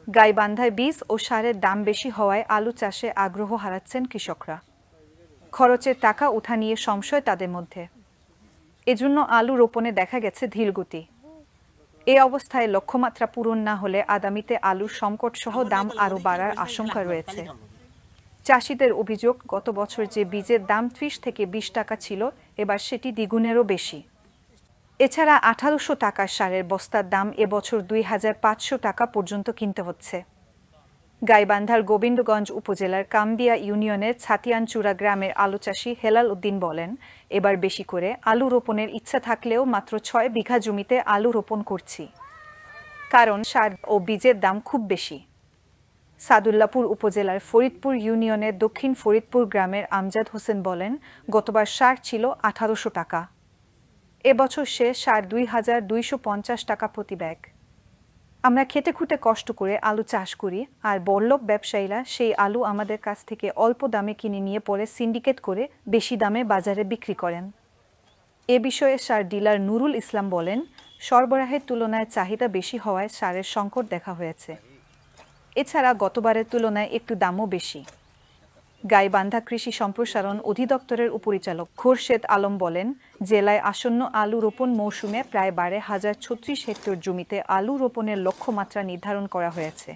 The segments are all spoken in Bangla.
গাইবান্ধায় বীজ ও সারের দাম বেশি হওয়ায় আলু চাষে আগ্রহ হারাচ্ছেন কৃষকরা। খরচের টাকা উঠা নিয়ে সংশয় তাদের মধ্যে। এজন্য আলু রোপণে দেখা গেছে ধীরগতি। এ অবস্থায় লক্ষ্যমাত্রা পূরণ না হলে আগামীতে আলুর সংকটসহ দাম আরও বাড়ার আশঙ্কা রয়েছে। চাষিদের অভিযোগ, গত বছর যে বীজের দাম ৩০ থেকে ২০ টাকা ছিল, এবার সেটি দ্বিগুণেরও বেশি। এছাড়া ১৮০০ টাকার সারের বস্তার দাম এবছর ২৫০০ টাকা পর্যন্ত কিনতে হচ্ছে। গাইবান্ধার গোবিন্দগঞ্জ উপজেলার কামবিয়া ইউনিয়নের ছাতিয়ানচূড়া গ্রামের আলু চাষি হেলাল উদ্দিন বলেন, এবার বেশি করে আলু রোপণের ইচ্ছা থাকলেও মাত্র ৬ বিঘা জমিতে আলু রোপণ করছি, কারণ সার ও বীজের দাম খুব বেশি। সাদুল্লাপুর উপজেলার ফরিদপুর ইউনিয়নের দক্ষিণ ফরিদপুর গ্রামের আমজাদ হোসেন বলেন, গতবার সার ছিল ১৮০০ টাকা, এবছর সে সার ২,২৫০ টাকা প্রতি ব্যাগ। আমরা খেটে খুঁটে কষ্ট করে আলু চাষ করি, আর বড়লোক ব্যবসায়ীরা সেই আলু আমাদের কাছ থেকে অল্প দামে কিনে নিয়ে পরে সিন্ডিকেট করে বেশি দামে বাজারে বিক্রি করেন। এ বিষয়ে সার ডিলার নুরুল ইসলাম বলেন, সরবরাহের তুলনায় চাহিদা বেশি হওয়ায় সারের সংকট দেখা হয়েছে। এছাড়া গতবারের তুলনায় একটু দামও বেশি। গাইবান্ধা কৃষি সম্প্রসারণ অধিদপ্তরের উপপরিচালক খোরশেদ আলম বলেন, জেলায় আসন্ন আলু রোপণ মৌসুমে প্রায় ১২,০৩৬ হেক্টর জমিতে আলু রোপণের লক্ষ্যমাত্রা নির্ধারণ করা হয়েছে।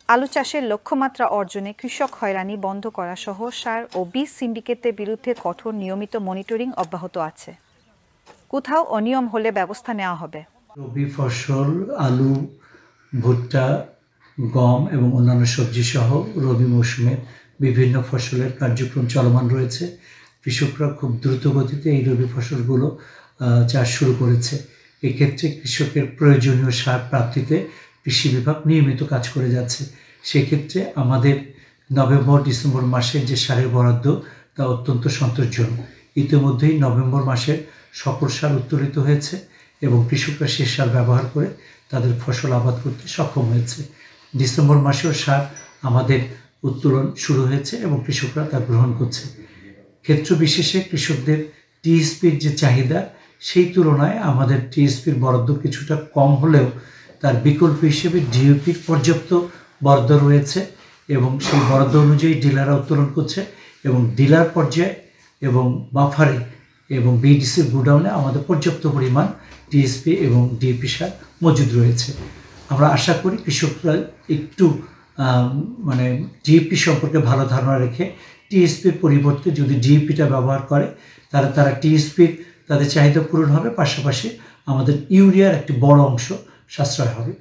আলু চাষের লক্ষ্যমাত্রা অর্জনে কৃষক হয়রানি বন্ধ করা সহ সার ও বীজ সিন্ডিকেটের বিরুদ্ধে কঠোর নিয়মিত মনিটরিং অব্যাহত আছে। কোথাও অনিয়ম হলে ব্যবস্থা নেওয়া হবে। রবি ফসল আলু, ভুট্টা, গম এবং অন্যান্য সবজি সহ রবি মৌসুমে বিভিন্ন ফসলের কার্যক্রম চলমান রয়েছে। কৃষকরা খুব দ্রুত গতিতে এই রবি ফসলগুলো চাষ শুরু করেছে। এক্ষেত্রে কৃষকের প্রয়োজনীয় সার প্রাপ্তিতে কৃষি বিভাগ নিয়মিত কাজ করে যাচ্ছে। সেক্ষেত্রে আমাদের নভেম্বর-ডিসেম্বর মাসের যে সারের বরাদ্দ তা অত্যন্ত সন্তোষজনক। ইতিমধ্যেই নভেম্বর মাসের সকল সার উত্তোলিত হয়েছে এবং কৃষকরা সে সার ব্যবহার করে তাদের ফসল আবাদ করতে সক্ষম হয়েছে। ডিসেম্বর মাসেও সার আমাদের উত্তোলন শুরু হয়েছে এবং কৃষকরা তা গ্রহণ করছে। ক্ষেত্র বিশেষে কৃষকদের টিএসপির যে চাহিদা, সেই তুলনায় আমাদের টিএসপির বরাদ্দ কিছুটা কম হলেও তার বিকল্প হিসেবে ডিএপির পর্যাপ্ত বরাদ্দ রয়েছে এবং সেই বরাদ্দ অনুযায়ী ডিলাররা উত্তোলন করছে এবং ডিলার পর্যায়ে এবং বাফারে এবং বিডিসির গোডাউনে আমাদের পর্যাপ্ত পরিমাণ টিএসপি এবং ডিএপি সার মজুদ রয়েছে। আমরা আশা করি কৃষকরা একটু ডিএপি সম্পর্কে ভালো ধারণা রেখে টিএসপির পরিবর্তে যদি ডিএপিটা ব্যবহার করে তারা টিএসপির তাদের চাহিদা পূরণ হবে, পাশাপাশি আমাদের ইউরিয়ার একটি বড় অংশ সাশ্রয় হবে।